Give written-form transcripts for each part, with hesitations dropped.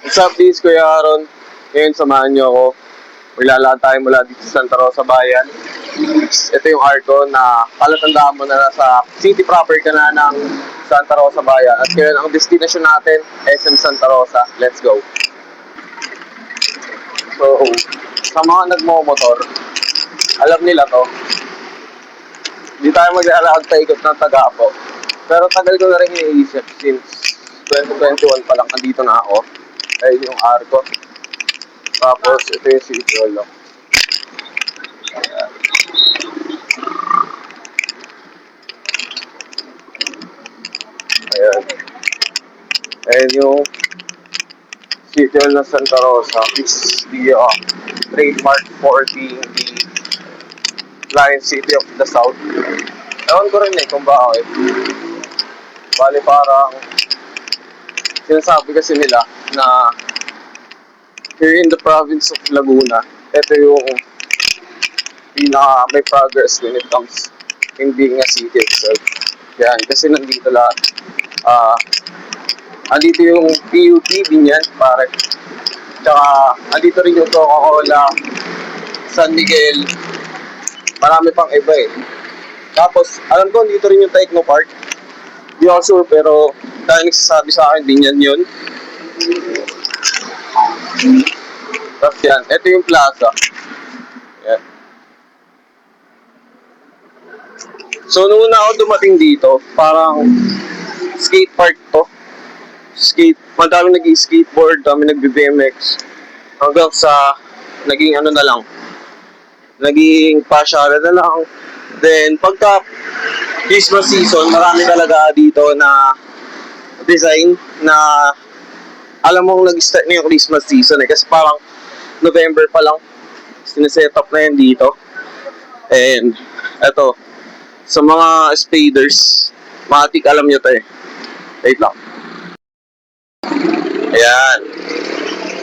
What's up, this Kuya Aaron? Ngayon, samahan niyo ako. Maglalakad tayo mula dito sa Santa Rosa Bayan. Ito yung arko na palatandaan mo na nasa city proper ka na ng Santa Rosa Bayan. At ngayon, ang destination natin, SM Santa Rosa. Let's go. So, sa mga nagmo-motor, alam nila to. Hindi tayo maglalakad pa ikot ng Tagapo. Pero tagal ko na rin iniisip since 2021 pa lang nandito na ako. Ayun yung arko. Tapos, ito yung City Hall. Ayan. Ayan yung City Hall ng Santa Rosa. It's the trademark for the Lion City of the South. Ewan ko rin kung bakit. Bali parang sinasabi kasi nila na here in the province of Laguna, ito yung may progress when it comes in being a city itself. Yan, kasi nandito lahat. Andito yung PUP, Binyan, pare. Tsaka, andito rin yung Coca-Cola, San Miguel. Marami pang iba eh. Tapos, alam ko, andito rin yung Techno Park. Di ako sure, pero dahil nagsasabi sa akin, Binyan yun. Tapos yan, ito yung plaza. Yan. So, nung una ako dumating dito, parang skate park to. Madami nag-skateboard, dami nag-BMX. Hanggang sa naging ano na lang, naging pasyala na lang. Then, pagka Christmas season, marami talaga dito na design na alam mo nag-start na yung Christmas season eh. Kasi parang November pa lang, sineset up na yan dito. And, eto, sa mga spaders, matik alam nyo to eh. Wait lang. Ayan.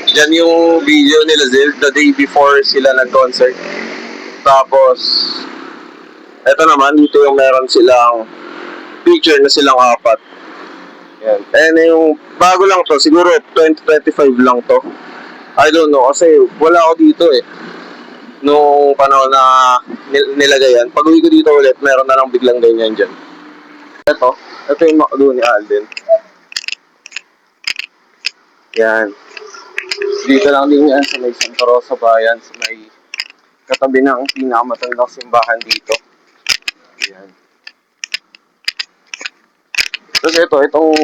Diyan yung video nila the day before sila nag-concert. Tapos, eto naman, dito yung meron silang picture na silang apat. Ayan. And yung bago lang to, siguro 2025 lang to. I don't know, kasi wala ako dito eh. Nung panahon na nilagay yan. Pag uwi ko dito ulit, meron na lang biglang ganyan dyan. Ito yung McDo ni Alden. Yan. Dito lang din yan sa may Santa Rosa Bayan, sa may katabi ng pinakamatandang simbahan dito. Yan. Tapos itong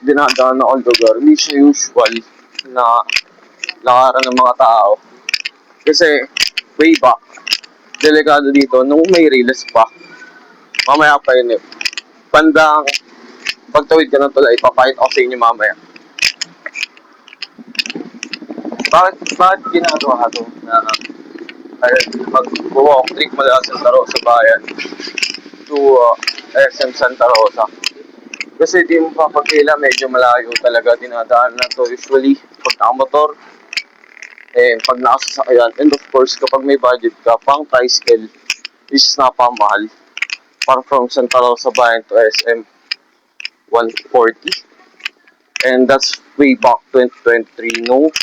dinadaan na old lugar, hindi siya usual na lakaran ng mga tao. Kasi way back, delikado dito nung may riles pa. Mamaya pa yun eh. Bandang pagtawid ka ng tulay, ipapakita ko sa inyo mamaya. Bakit ginagawa ito na mag-walk trip mula sa Santa Rosa Bayan to SM Santa Rosa? Kasi di mo papagkila, medyo malayo talaga dinadaan na to usually pag nakamotor, pag nakasasakyan, and of course kapag may budget ka, pang tricycle is napamahal. Parang from Santa Rosa Bayan to SM 140, and that's way back 2023 no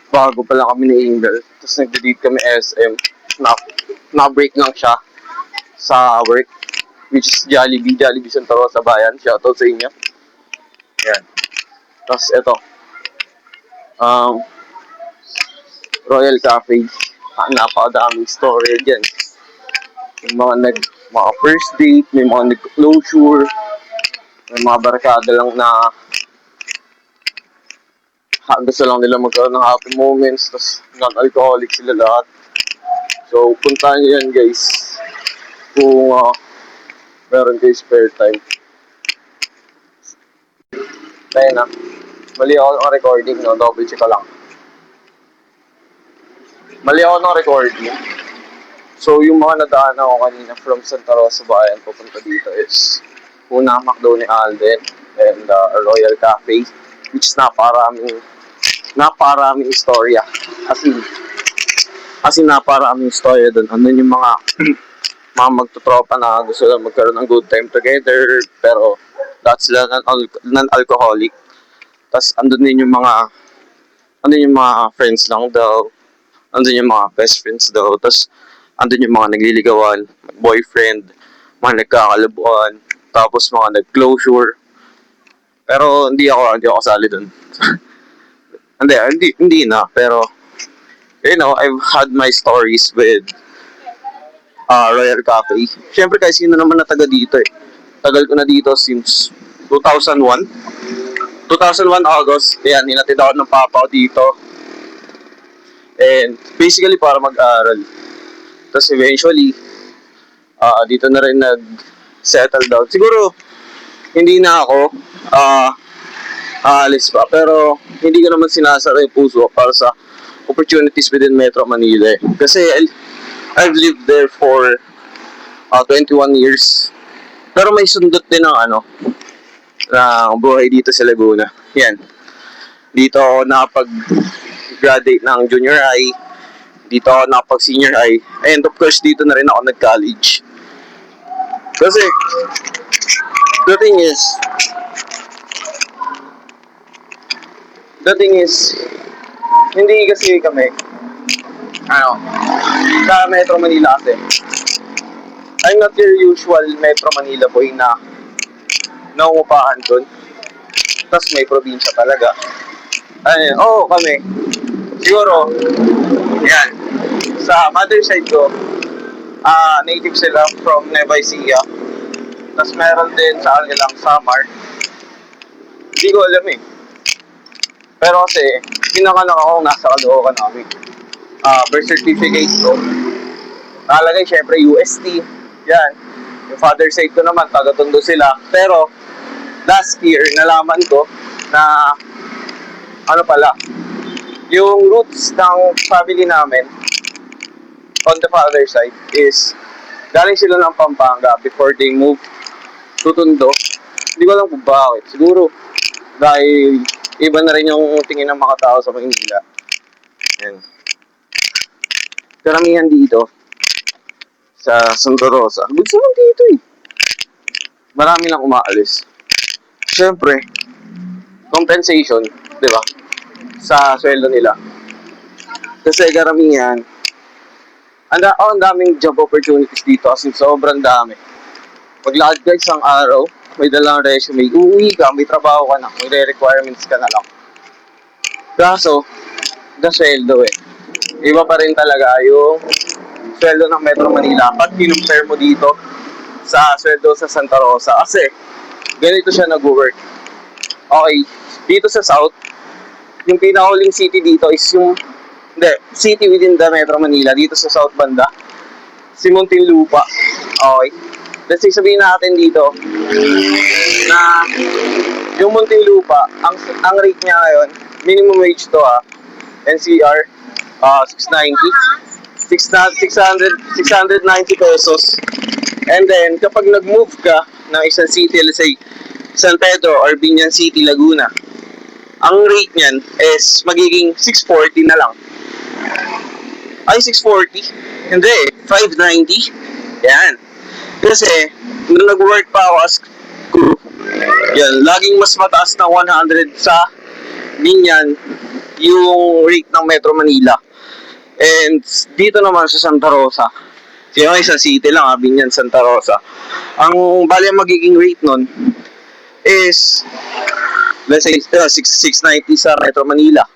bago pa lang kami ni Ingel. Tapos nag-delete kami SM, na-break lang siya sa work, which is Jollibee Santa Rosa Bayan. Shoutout sa inyo. Yan. Tapos ito, Royal Cafe. Napakadaming story dyan. Yung mga first date, may mga nag-closure, may mga barkada lang na gusto lang nila magkaroon ng happy moments, tapos non-alcoholic sila lahat. So, puntahan nyo yan guys kung meron kayo spare time. Kaya na, mali ako ng recording, no? Double check ko lang. Mali ako ng recording. So, yung mga nadaan ako kanina from Santa Rosa Bayan papunta dito is una McDo ni Alden and Royal Cafe, which is naparaming istorya. As in naparaming istorya doon. Ano yung mga magtutropa na gusto lang magkaroon ng good time together, pero That's non-alcoholic. Tapos andun din yung mga, andun yung mga friends lang daw. Andun yung mga best friends daw. Tapos andun yung mga nagliligawan, boyfriend, mga nagkakalabuan, tapos mga nag-closure. Pero hindi ako kasali dun. hindi na. Pero, I've had my stories with Royal Cafe. Siyempre kasi sino naman na taga dito eh. Tagal ko na dito since 2001. 2001 August, yan, hinatid ako ng papa ko dito. And basically para mag-aral. Tapos eventually, dito na rin nag-settle down. Siguro, hindi na ako aalis pa. Pero, hindi ko naman sinasara yung puso para sa opportunities within Metro Manila. Kasi I've lived there for 21 years. Pero may sundot din ng ng buhay dito sa Laguna. Yan. Dito ako nakapag-graduate ng junior high. Dito ako nakapag-senior high. And of course, dito na rin ako nag-college. Kasi, the thing is, hindi kasi kami, sa Metro Manila kasi, I'm not your usual Metro Manila boy na nangungupahan dun. Tapos may probinsya talaga. Kami. Siguro, yan. Sa mother side ko, native sila from Nueva Ecija. Tapos meron din sa kanilang Samar. Hindi ko alam eh. Pero kasi, pinanganak ako nasa Caloocan namin. Birth certificate ko. Nakalagay syempre UST. Yan. Yung father side ko naman, taga-Tondo sila. Pero, last year, nalaman ko na, yung roots ng family namin, on the father side, is, galing sila ng Pampanga before they moved to Tondo. Hindi ko alam kung bakit. Siguro, dahil iba na rin yung tingin ng mga tao sa Maynila. Yan. Karamihan dito, sa Santa Rosa. Gusto lang dito eh. Marami lang umaalis. Siyempre, compensation, di ba? Sa sweldo nila. Kasi karamihan, ang daming job opportunities dito kasi sobrang dami. Paglakad ka isang araw, may dalang resume, uuwi ka, may trabaho ka na, may requirements ka na lang. Kaso, sweldo eh. Iba pa rin talaga yung sweldo ng Metro Manila pag kinumpare mo dito sa sweldo sa Santa Rosa. Kasi, ganito siya nag-work. Okay, dito sa South, yung pinakahuling city dito is city within the Metro Manila, dito sa South banda, si Muntinlupa. Okay. Let's say, sabihin natin dito, na yung Muntinlupa, ang rate niya ngayon, minimum wage to NCR, 690 pesos. And then, kapag nag-move ka ng isang city, let's say, San Pedro or Binyan City, Laguna, ang rate niyan is magiging 640 na lang. Ay, 640? Hindi, 590. Yan. Kasi, nung nag-work pa ako as crew, yan, laging mas mataas na 100 sa Binyan yung rate ng Metro Manila. And dito naman sa Santa Rosa, isang city lang Binyan, Santa Rosa. Ang bali ang magiging rate nun is, let's say, 690 sa Metro Manila,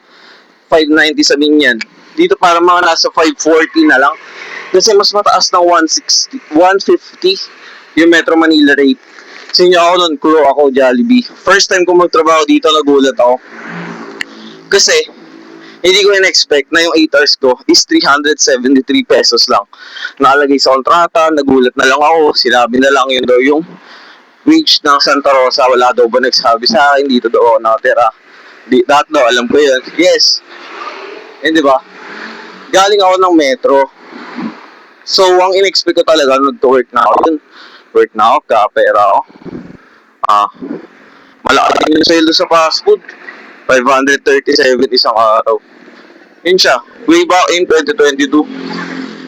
590 sa Binyan. Dito para mga nasa 540 na lang. Kasi mas mataas ng 150 yung Metro Manila rate. Sinyo ako nun, crew ako, Jollibee. First time ko magtrabaho dito, nagulat ako. Kasi, hindi ko in-expect na yung 8 hours ko is 373 pesos lang. Nakalagay sa kontrata, nagulat na lang ako, sinabi na lang yun daw yung wage ng Santa Rosa. Wala daw ba nagsabi sa akin, dito daw ako nakatira. Lahat daw, alam ko yun. Yes. Hindi ba? Galing ako ng Metro. So, ang in-expect ko talaga, nag-work na ako dun. Work na ako, kapera ako. Malaki yung sweldo sa fast food. 537 isang araw. Yun siya. Way back in 2022.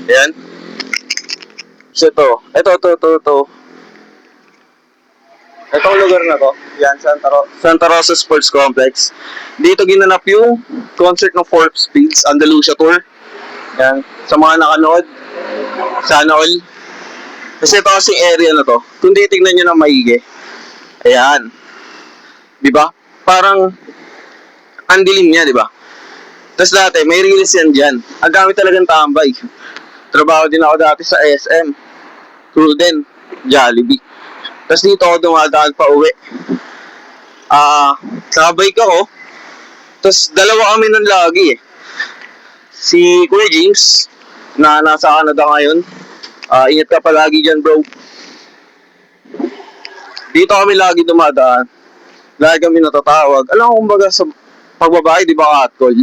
Ayan. So, ito. Itong lugar na to, yan, Santa Rosa Sports Complex. Dito ginanap yung concert ng Forbes Speeds, Andalusia Tour. Yan, sa mga nakanood, sana all. Kasi ito kasing area na to, kung titignan nyo ng maigi, ayan, di ba? Parang, ang dilim niya, di ba? Tapos dati, may release yan dyan. Ang dami talagang tambay. Trabaho din ako dati sa SM, Cruden, Jollibee. Tapos dito ako dumadaan pa uwi. Sabay ko ako. Tapos dalawa kami nun lagi eh. Si Kuya James, na nasa Canada ngayon. Ingat ka palagi dyan, bro. Dito kami lagi dumadaan. Lagi kami natatawag. Alam mo, kumbaga sa pagbabae, di ba catcall?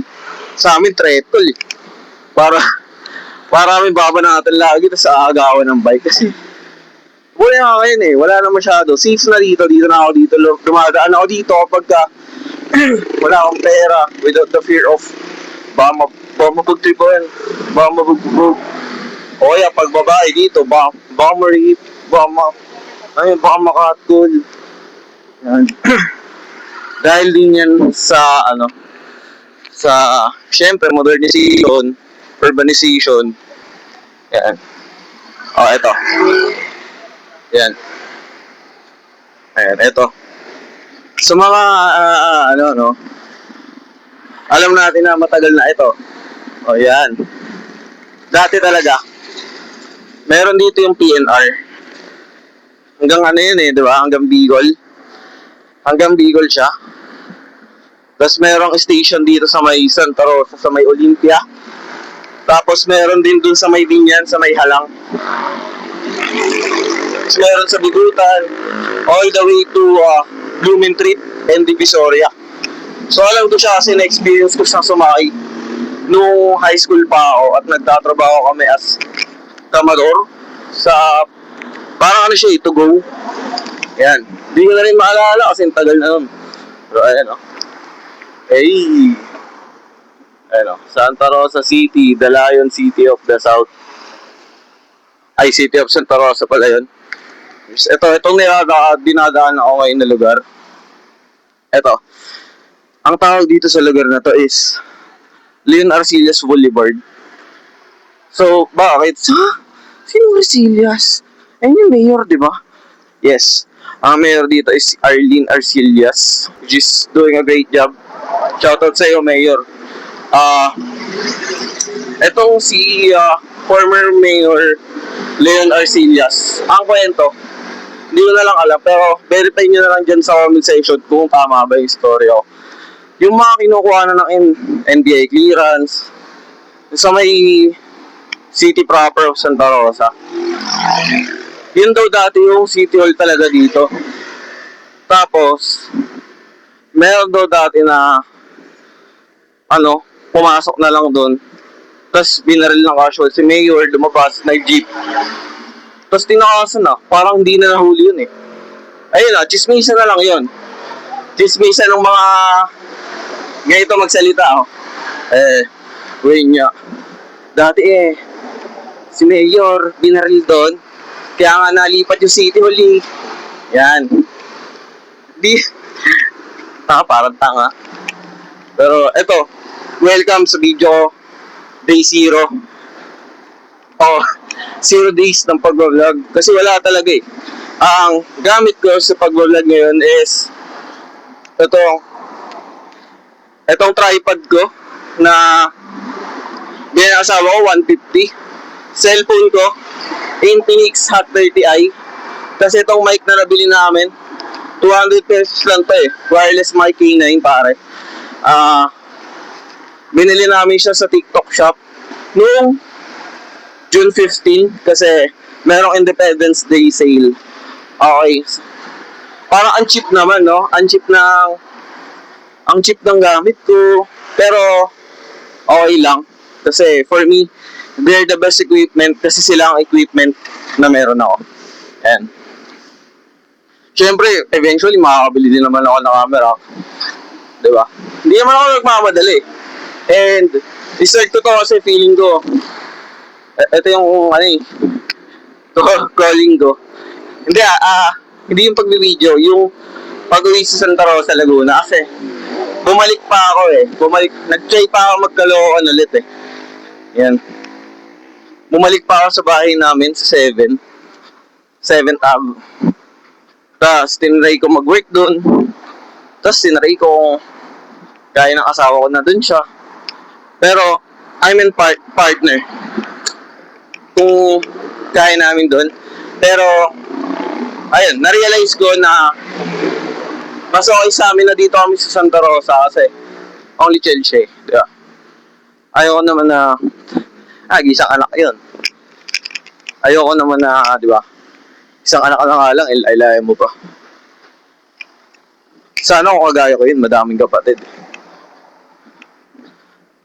Sa amin, tretol eh. Para kami babanatan lagi, tapos aagawan ng bike. Kasi buhay nga ngayon eh, wala na masyado. Since na dito na ako dito, dumadaan ako dito kapag wala akong pera, without the fear of baka mapagtripan, baka mabugbog. O kaya pag babae dito, baka ma-rape, baka makatol. Yan. Dahil din yan sa syempre modernization, urbanization. Yan. Ito. Yan. Ayan, ito. Sa mga, alam natin na matagal na ito. Yan. Dati talaga, meron dito yung PNR. Hanggang ano yun eh, di ba? Hanggang Bicol. Hanggang Bicol siya. Tapos merong station dito sa may Santa Rosa, sa may Olympia. Tapos meron din dun sa may Binyan, sa may Halang. Meron sa Bigutan, all the way to Blumentritt and Divisoria. So alam ko siya kasi na-experience ko sa sumakay nung high school pa ako at nagtatrabaho kami as kamador sa parang ano siya, to go. Yan. Hindi ko na rin maalala kasi tagal na nun. Pero ayan o. Ayan o. Santa Rosa City, the Lion City of the South. City of Santa Rosa pala yun. Itong dinadaan ako ngayon na lugar. Ito. Ang tawag dito sa lugar na to is Leon Arcillas Boulevard. So, bakit? Sino Arcillas? Ayun yung mayor, di ba? Yes. Ang mayor dito is Arlene Arcillas, which is doing a great job. Shoutout sa iyo, mayor. Itong si former mayor Leon Arcillas. Ang kwento, hindi ko na lang alam, pero verify nyo na lang dyan sa comment section kung tama ba yung story ko. Yung mga kinukuha na ng NBI clearance sa may city proper of Santa Rosa. Yun daw dati yung city hall talaga dito. Tapos, meron daw dati na pumasok na lang doon. Tapos binaril ng casual si mayor, lumabas, nag-jeep. Tapos tinakasan na, parang hindi na nahuli yun eh. Ayun na, chismisa na lang yun. Chismisa ng mga ganito magsalita oh. Wait niya. Dati si mayor, binaril doon. Kaya nga nalipat yung city hall eh. Yan. Parang tanga. Pero eto, welcome sa video Day 0. 0 days ng pag-vlog. Kasi wala talaga eh. Ang gamit ko sa pag-vlog ngayon is itong tripod ko na binang-asawa ko, 150. Cellphone ko, Infinix Hot 30i. Kasi itong mic na nabili namin, 200 pesos lang to eh. Wireless mic K9 pare. Binili namin siya sa TikTok shop noong June 15 kasi merong Independence Day sale. Okay. Parang ang cheap naman, no? Ang cheap ng gamit ko. Pero okay lang. Kasi for me, they're the best equipment kasi sila ang equipment na meron ako. And syempre, eventually makakabili din naman ako ng camera. Diba? Hindi naman ako nagmamadali. And i-start ko to kasi feeling ko ito yung calling ko. Hindi Hindi yung pagbibideo, yung pag-uwi sa Santa Rosa, Laguna. Kasi, bumalik pa ako eh. Nag-try pa ako magkalookan ulit eh. Yan. Bumalik pa ako sa bahay namin sa 7th Ave. Tapos, tinry ko mag-work doon. Tapos, tinry ko kaya ng asawa ko na doon siya. Pero, I'm in partner. Kung kaya namin doon. Pero, ayun, na-realize ko na mas okay sa amin na dito kami sa Santa Rosa kasi only chill siya, di ba? Ayoko naman na, isang anak yun. Ayoko naman na, di ba? Isang anak ka na nga lang, ilay mo pa. Sana kung kagaya ko yun, madaming kapatid.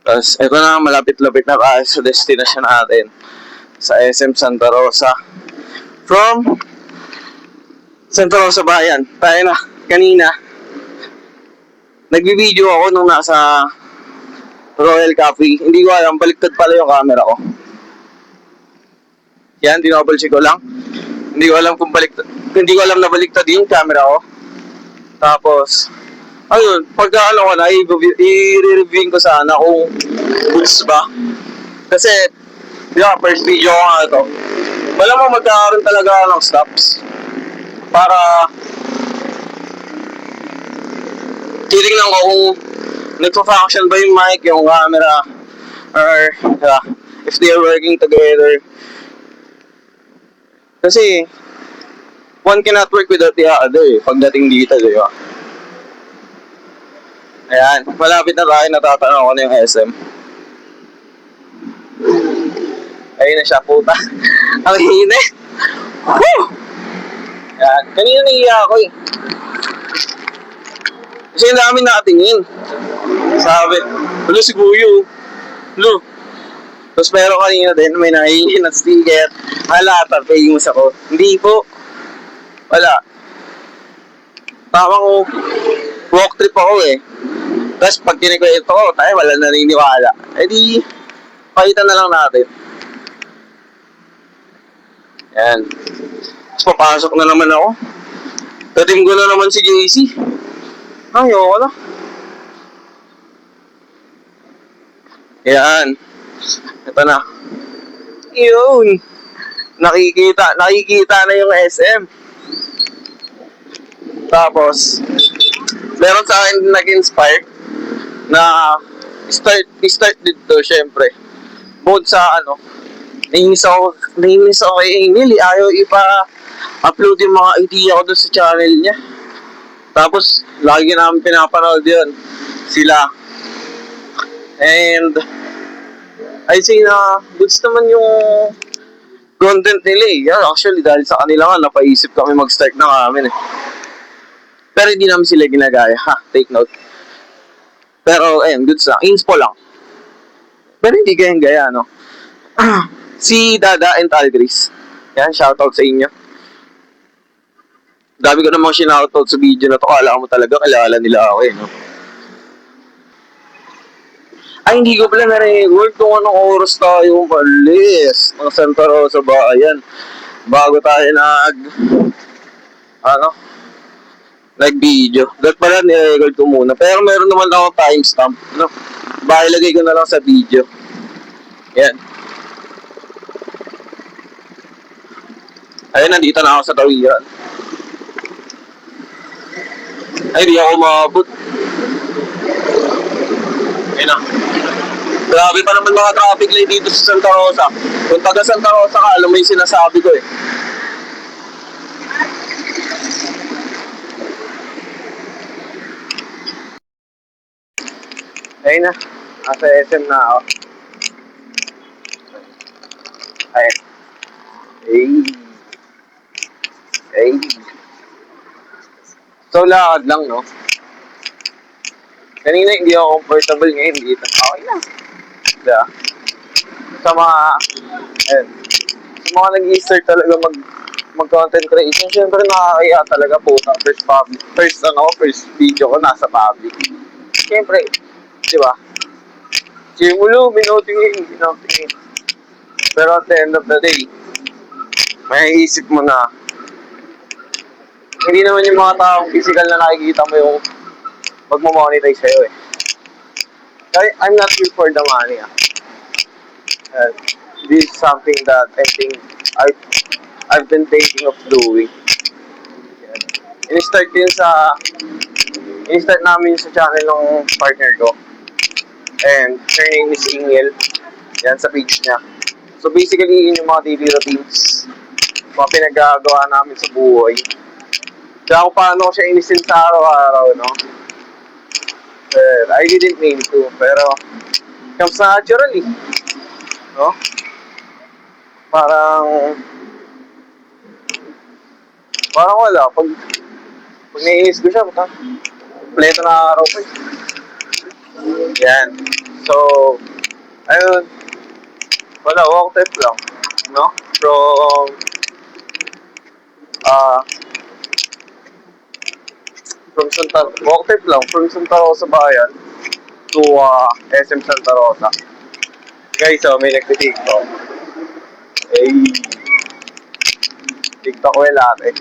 Tapos, eto na, malapit-lapit na tayo sa destination natin. Sa SM Santa Rosa. From Santa Rosa Bayan. Tayo na, kanina. Nagbibideo ako nung nasa Royal Cafe. Hindi ko alam, baliktad pala yung camera ko. Yan, dinouble check ko lang. Hindi ko alam kung baliktad. Hindi ko alam na baliktad yung camera ko. Tapos, ayun, pagka ano ko na, i-reviewin ko sana kung goods ba. Kasi, first video ko nga ito. Malamang magkakaroon talaga ng stops. Para titignan ko kung nagpa-function ba yung mic, yung camera, or if they are working together. Kasi, one cannot work without the other pagdating dito, di ba? Ayan, malapit na tayo, natatanaw ko na yung SM. Ayun na siya, puta. Ang init. Woo! Ayan, kanina nahiya ako eh. Kasi ang dami nakatingin. Sabi, "Hello si Guyo. Hello." Tapos meron kanina din, may nahihingin na sticker. Halata, famous ako. Hindi po. Wala. Tamang walk trip ako eh. Tapos pag kinikwento ko, tayo wala naniniwala. Eh di, pakita na lang natin. Yan. Tapos papasok na naman ako. Tatim ko na naman si JC. Ayoko na. Yan. Ito na. Yun. Nakikita na yung SM. Tapos, meron sa akin nag-inspire na start dito, syempre. Bukod sa nainis ako kay Emily. Ayaw ipa-upload yung mga idea ko doon sa channel niya. Tapos, lagi namin pinapanood yun. Sila. And, I say na, goods naman yung content nila eh. Yeah, actually, dahil sa kanila nga, napaisip kami mag-start na amin eh. Pero hindi namin sila ginagaya. Take note. Pero, ayun, goods lang. Inspo lang. Pero hindi gaya, no? Si Dada and Algris. Yan, shoutout sa inyo. Dami ko namang sinoutout sa video na to. Kala mo talaga, kilala nila ako eh, no? Ay, hindi ko pala na-record kung anong oras tayo umalis ng Santa Rosa Bayan. Bago tayo nag-video. Dapat pala ni-record ko muna. Pero meron naman ako timestamp, no? Baka ilagay ko na lang sa video. Yan. Ayun, nandito na ako sa tawiran. Ay, di ako maabot. Ayun na. Grabe pa naman mga traffic light dito sa Santa Rosa. Kung taga Santa Rosa ka, alam mo yung sinasabi ko eh. Ayun na. Nasa SM na ako. Ayun. Ay. So, lakad lang, no? Kanina hindi ako comfortable, ngayon dito. Okay lang. Diba? Sa mga, ayun. Sa mga nag-i-start talaga mag-content creation, syempre nakakaya talaga po na first video ko nasa public. Syempre, diba? Simulo, binotingin. Pero at the end of the day, may isip mo na, hindi naman yung mga taong physical na nakikita mo yung magmamonetize sa'yo eh. I'm not here for the money. Uh, this is something that I think I've, I've been thinking of doing. In-start yun sa in-start namin sa channel ng partner ko. And her name is Ingel. Yan sa page niya. So basically, yun yung mga daily routines. Mga pinagagawa namin sa buhay. Kaya kung paano ko siya inisin sa araw-araw, no? I didn't mean to, pero comes naturally. No? Parang wala. Pag naiinis ko siya, kompleto na araw ko. Yan. So, ayun. Wala, walk tip lang. No? From, walk tip lang. From Santa Rosa Bayan to SM Santa Rosa. Guys, may nagtitiktok. Eh, TikTok ko yung lahat eh.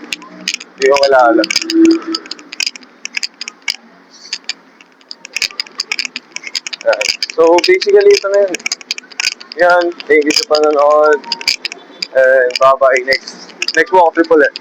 Hindi ko kilala. So, basically, ito na yun. Yan, thank you sa panonood. And bye-bye. Next walk trip ulit.